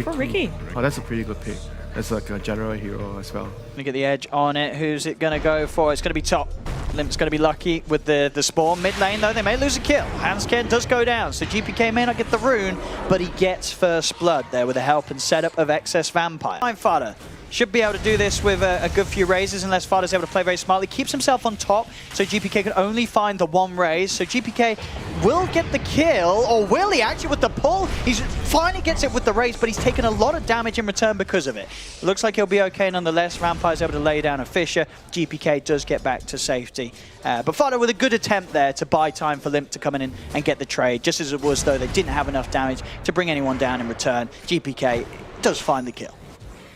Go for Ricky. Oh, that's a pretty good pick. That's like a general hero as well. Gonna get the edge on it. Who's it gonna go for? It's gonna be top. Limp's gonna be lucky with the spawn. Mid lane though, they may lose a kill. Handscan does go down, so GPK may not get the rune, but he gets first blood there with the help and setup of Excess Vampire. Fada should be able to do this with a good few raises unless Fada's able to play very smartly. Keeps himself on top, so GPK can only find the one raise. So GPK will get the kill, or will he actually with the pull? He finally gets it with the raise, but he's taken a lot of damage in return because of it. Looks like he'll be okay nonetheless. Vampire's able to lay down a Fisher. GPK does get back to safety. But Fada with a good attempt there to buy time for Limp to come in and get the trade. Just as it was though, they didn't have enough damage to bring anyone down in return. GPK does find the kill.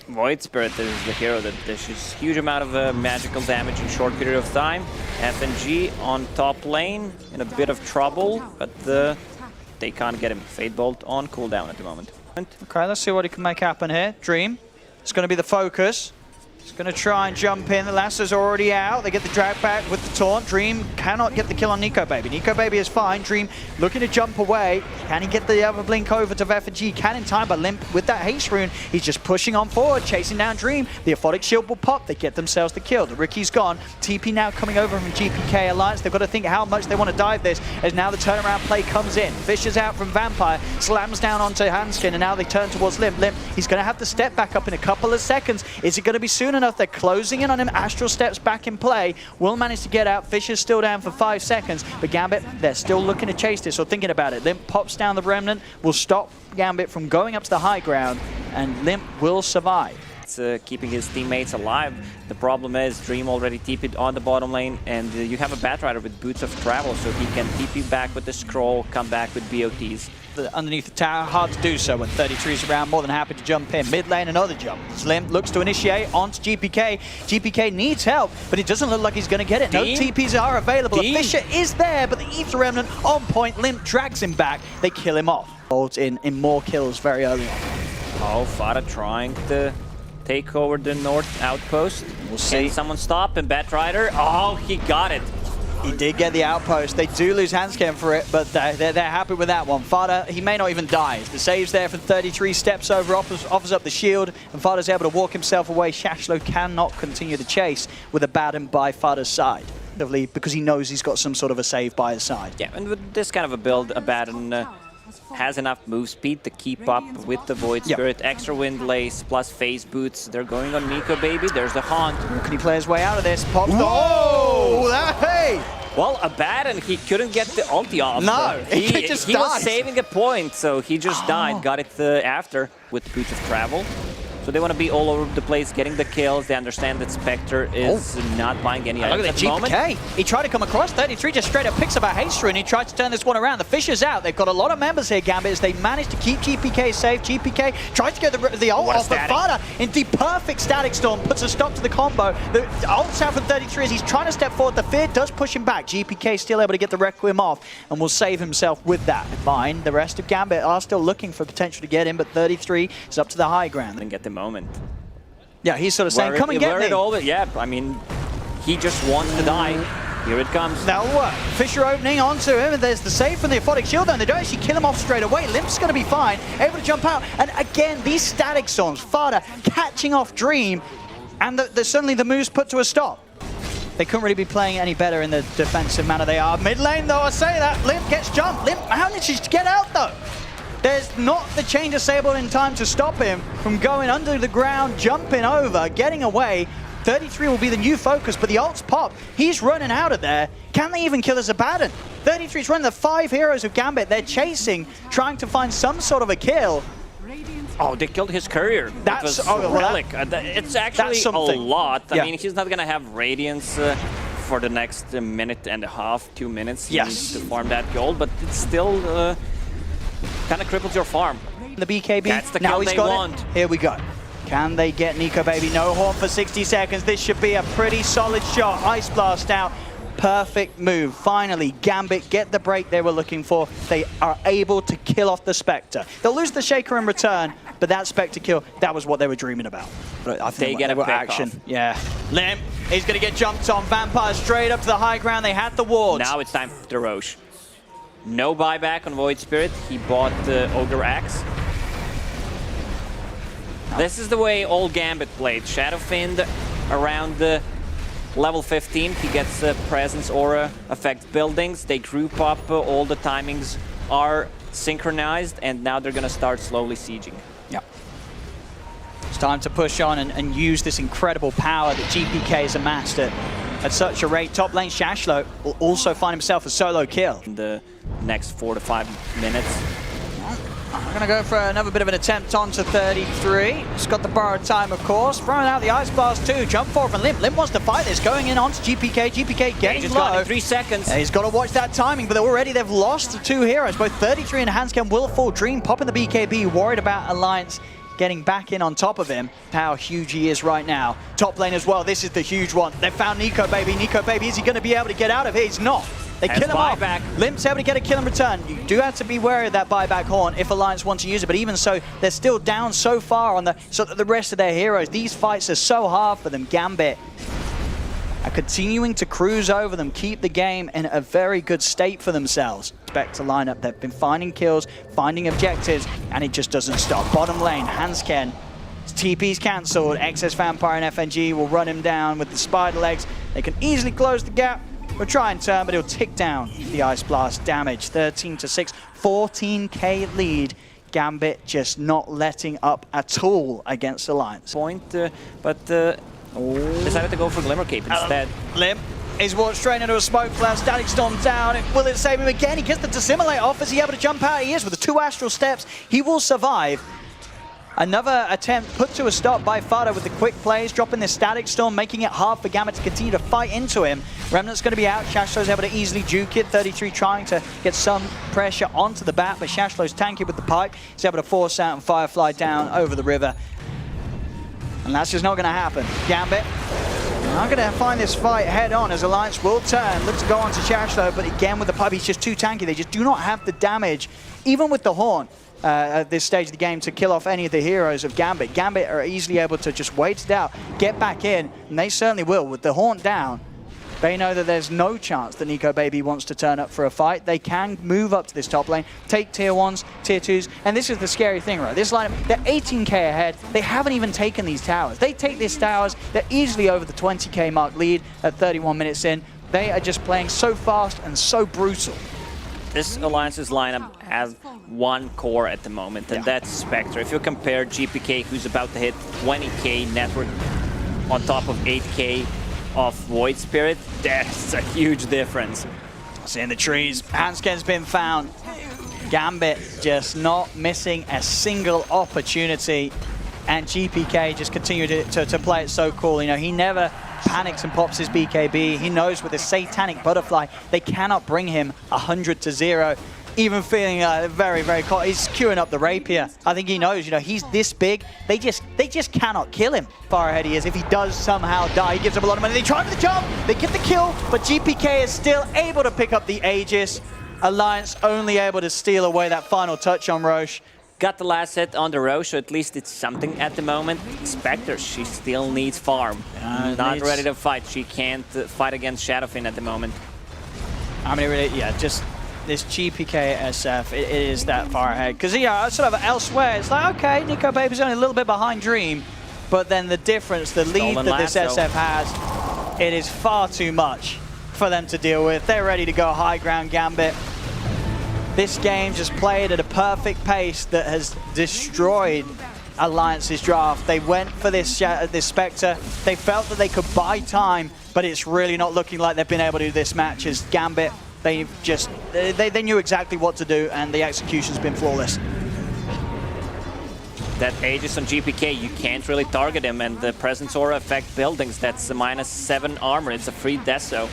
Void Spirit is the hero that dishes huge amount of magical damage in short period of time. FNG on top lane in a bit of trouble, but they can't get him. Fade Bolt on cooldown at the moment. Okay, let's see what he can make happen here. Dream, it's going to be the focus. He's going to try and jump in. The Lasso's already out. They get the drag back with the taunt. Dream cannot get the kill on Nico Baby. Nico Baby is fine. Dream looking to jump away. Can he get the other blink over to FNG? Can in time, but Limp with that haste rune, he's just pushing on forward, chasing down Dream. The Aphotic Shield will pop. They get themselves the kill. The Ricky's gone. TP now coming over from GPK Alliance. They've got to think how much they want to dive this, as now the turnaround play comes in. Fisher's out from Vampire, slams down onto Handskin, and now they turn towards Limp. Limp, he's going to have to step back up in a couple of seconds. Is it going to be soon enough? They're closing in on him. Astral steps back in play. Will manage to get out. Fisher's still down for 5 seconds, but Gambit, they're still looking to chase this or thinking about it. Limp pops down the Remnant, will stop Gambit from going up to the high ground, and Limp will survive. It's keeping his teammates alive. The problem is Dream already TP'd on the bottom lane, and you have a Batrider with Boots of Travel, so he can TP back with the scroll, come back with BOTs. Underneath the tower, hard to do so when 33's around, more than happy to jump in. Mid lane, another jump. Slim looks to initiate onto GPK. GPK needs help, but it doesn't look like he's going to get it. No TPs are available. A Fisher is there, but the Ether Remnant on point. Limp drags him back. They kill him off. Holds in more kills very early on. Oh, Fada trying to take over the north outpost. We'll see. Can someone stop him? Batrider. Oh, he got it. He did get the outpost. They do lose Handscan for it, but they're happy with that one. Fada, he may not even die. The save's there for 33, steps over, offers up the shield, and Fada's able to walk himself away. Shashlo cannot continue the chase with Abaddon by Fada's side, because he knows he's got some sort of a save by his side. Yeah, and with this kind of a build, Abaddon has enough move speed to keep up with the Void Spirit. Yep. Extra Wind Lace plus Phase Boots. They're going on Nico Baby. There's the Haunt. Can he play his way out of this? Pops the... Oh! Hey! Well, Abaddon, he couldn't get the ulti off. No, he just died. Was saving a point, so he just died. Got it after with Boots of Travel. So they want to be all over the place, getting the kills. They understand that Spectre is not buying any items at the moment. He tried to come across. 33 just straight up picks up a haste rune. He tried to turn this one around. The Fisher's out. They've got a lot of members here, Gambit, as they managed to keep GPK safe. GPK tries to get the ult off, but Fada in the perfect static storm puts a stop to the combo. The ult's out from 33 as he's trying to step forward. The fear does push him back. GPK still able to get the Requiem off and will save himself with that. Fine. The rest of Gambit are still looking for potential to get in, but 33 is up to the high ground. And get the moment. Yeah, he's sort of saying, come and get me. Yeah, I mean, he just wants to die. Here it comes. Now what? Fisher opening onto him, and there's the save from the Aphotic Shield, and they don't actually kill him off straight away. Limp's going to be fine, able to jump out. And again, these static storms, Fada catching off Dream, and suddenly the move's put to a stop. They couldn't really be playing any better in the defensive manner they are. Mid lane, though, I say that. Limp gets jumped. Limp manages to get out, though. There's not the Chain Disable in time to stop him from going under the ground, jumping over, getting away. 33 will be the new focus, but the ult's pop. He's running out of there. Can they even kill his Abaddon? 33's running the 5 heroes of Gambit. They're chasing, trying to find some sort of a kill. Oh, they killed his courier. That's Relic. It's actually a lot. I mean, he's not going to have Radiance for the next minute and a half, 2 minutes. He needs to farm that gold, but it's still... kind of cripples your farm. The BKB, that's the now kill he's they got want. It. Here we go. Can they get Nico Baby? No horn for 60 seconds. This should be a pretty solid shot. Ice Blast out. Perfect move. Finally, Gambit get the break they were looking for. They are able to kill off the Spectre. They'll lose the Shaker in return, but that Spectre kill, that was what they were dreaming about. But I think they get a action. Off. Yeah. Limp is going to get jumped on. Vampire straight up to the high ground. They had the wards. Now it's time for the Roche. No buyback on Void Spirit. He bought the Ogre Axe. This is the way old Gambit played. Shadowfiend around the level 15, he gets presence aura, affects buildings, they group up, all the timings are synchronized, and now they're gonna start slowly sieging. Yeah. It's time to push on and use this incredible power that GPK has amassed at such a rate. Top lane Shashlo will also find himself a solo kill. In the next 4 to 5 minutes. I'm going to go for another bit of an attempt onto 33. He's got the borrowed time, of course. Throwing out the Ice Blast too. Jump forward from Limp. Limp wants to fight this. Going in onto GPK. GPK getting low. 3 seconds. Yeah, he's got to watch that timing, but already they've lost the two heroes. Both 33 and Hanscam will fall. Dream popping the BKB. Worried about Alliance getting back in on top of him. How huge he is right now. Top lane as well. This is the huge one. They found Nico Baby. Nico Baby, is he going to be able to get out of here? He's not. They kill him off. Limp's able to get a kill in return. You do have to be wary of that buyback horn if Alliance want to use it, but even so, they're still down so far on the rest of their heroes. These fights are so hard for them. Gambit are continuing to cruise over them, keep the game in a very good state for themselves. Spectre lineup, they've been finding kills, finding objectives, and it just doesn't stop. Bottom lane, Hansken. TP's cancelled. Excess Vampire and FNG will run him down with the spider legs. They can easily close the gap. We'll try and turn, but he'll tick down the Ice Blast damage. 13-6, 14k lead. Gambit just not letting up at all against Alliance. But decided to go for Glimmer Cape instead. Limp is walked straight into a smoke cloud. Static Storm down. Will it save him again? He gets the Dissimilate off. Is he able to jump out? He is with the 2 Astral Steps. He will survive. Another attempt put to a stop by Fado with the quick plays, dropping this Static Storm, making it hard for Gambit to continue to fight into him. Remnant's going to be out. Shashlo's able to easily juke it. 33 trying to get some pressure onto the bat, but Shashlo's tanky with the pipe. He's able to force out and Firefly down over the river. And that's just not going to happen. Gambit not going to find this fight head on as Alliance will turn. Look to go on to Shashlo, but again with the pipe, he's just too tanky. They just do not have the damage, even with the horn. At this stage of the game to kill off any of the heroes of Gambit. Gambit are easily able to just wait it out, get back in, and they certainly will. With the horn down, they know that there's no chance that Nico Baby wants to turn up for a fight. They can move up to this top lane, take tier 1s, tier 2s, and this is the scary thing, right? This lineup, they're 18k ahead. They haven't even taken these towers. They take these towers, they're easily over the 20k mark lead at 31 minutes in. They are just playing so fast and so brutal. This Alliance's lineup has one core at the moment, and that's Spectre. If you compare GPK, who's about to hit 20k network on top of 8k of Void Spirit, that's a huge difference. See in the trees, Hansken's been found. Gambit just not missing a single opportunity, and GPK just continue to play it so cool. You know, he never panics and pops his BKB. He knows with his Satanic Butterfly, they cannot bring him 100-0. Even feeling very, very cold. He's queuing up the Rapier. I think he knows, you know, he's this big. They just cannot kill him. Far ahead he is. If he does somehow die, he gives up a lot of money. They try for the jump. They get the kill, but GPK is still able to pick up the Aegis. Alliance only able to steal away that final touch on Roche. Got the last hit on the Roche, so at least it's something at the moment. Spectre, she still needs farm. Not ready to fight. She can't fight against Shadowfiend at the moment. I mean, really, yeah, just this GPK SF, it is that far ahead. Because, yeah, sort of elsewhere, it's like, okay, Nico Baby's only a little bit behind Dream, but then the difference, the lead that this SF has, it is far too much for them to deal with. They're ready to go high ground Gambit. This game just played at a perfect pace that has destroyed Alliance's draft. They went for this Spectre. They felt that they could buy time, but it's really not looking like they've been able to do this match as Gambit. They knew exactly what to do, and the execution's been flawless. That Aegis on GPK, you can't really target him, and the Presence Aura affect buildings. That's a -7 armor. It's a free Deso.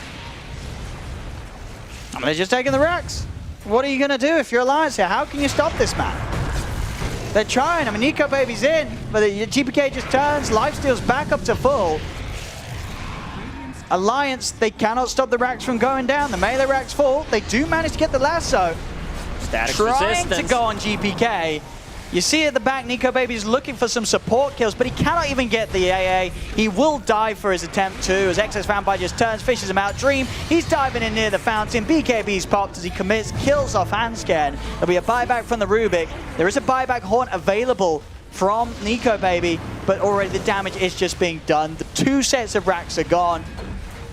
I mean, they're just taking the racks. What are you going to do if you're Alliance here? How can you stop this man? They're trying. I mean, Nico Baby's in, but the GPK just turns. Lifesteal's back up to full. Alliance, they cannot stop the racks from going down. The melee racks full. They do manage to get the lasso. Static trying resistance. To go on GPK. You see at the back, Nico Baby's looking for some support kills, but he cannot even get the AA. He will die for his attempt too, as Excess Vampire just turns, fishes him out. Dream, he's diving in near the fountain. BKB's popped as he commits, kills off Hansken. There'll be a buyback from the Rubik. There is a buyback horn available from Nico Baby, but already the damage is just being done. The 2 sets of racks are gone.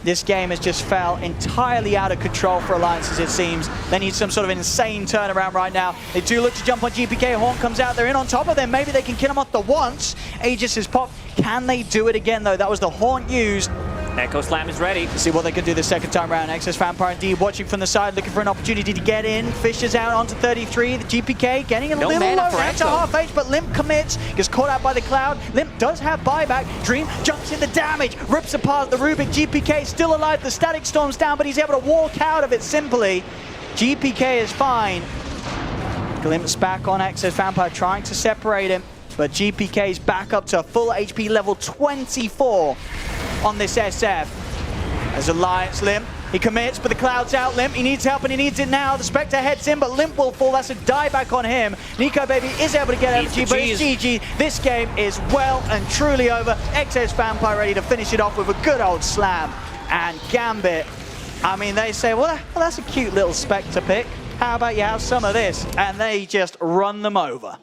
This game has just fell entirely out of control for Alliances, it seems. They need some sort of insane turnaround right now. They do look to jump on GPK. Horn comes out. They're in on top of them. Maybe they can kill him off the once. Aegis is popped. Can they do it again, though? That was the Haunt used. Echo Slam is ready. See what they can do the second time around. XS Vampire indeed watching from the side, looking for an opportunity to get in. Fishes out onto 33. The GPK getting a little low down to half H, but Limp commits. Gets caught out by the Cloud. Limp does have buyback. Dream jumps into damage. Rips apart the Rubik. GPK still alive. The Static Storm's down, but he's able to walk out of it simply. GPK is fine. Glimpse back on XS Vampire trying to separate him, but GPK's back up to full HP level 24 on this SF. As Alliance Limp, he commits, but the Cloud's out. Limp, he needs help and he needs it now. The Spectre heads in, but Limp will fall. That's a dieback on him. Nico Baby is able to get FG, but it's GG. This game is well and truly over. XS Vampire ready to finish it off with a good old slam. And Gambit, I mean, they say, well, that's a cute little Spectre pick. How about you have some of this? And they just run them over.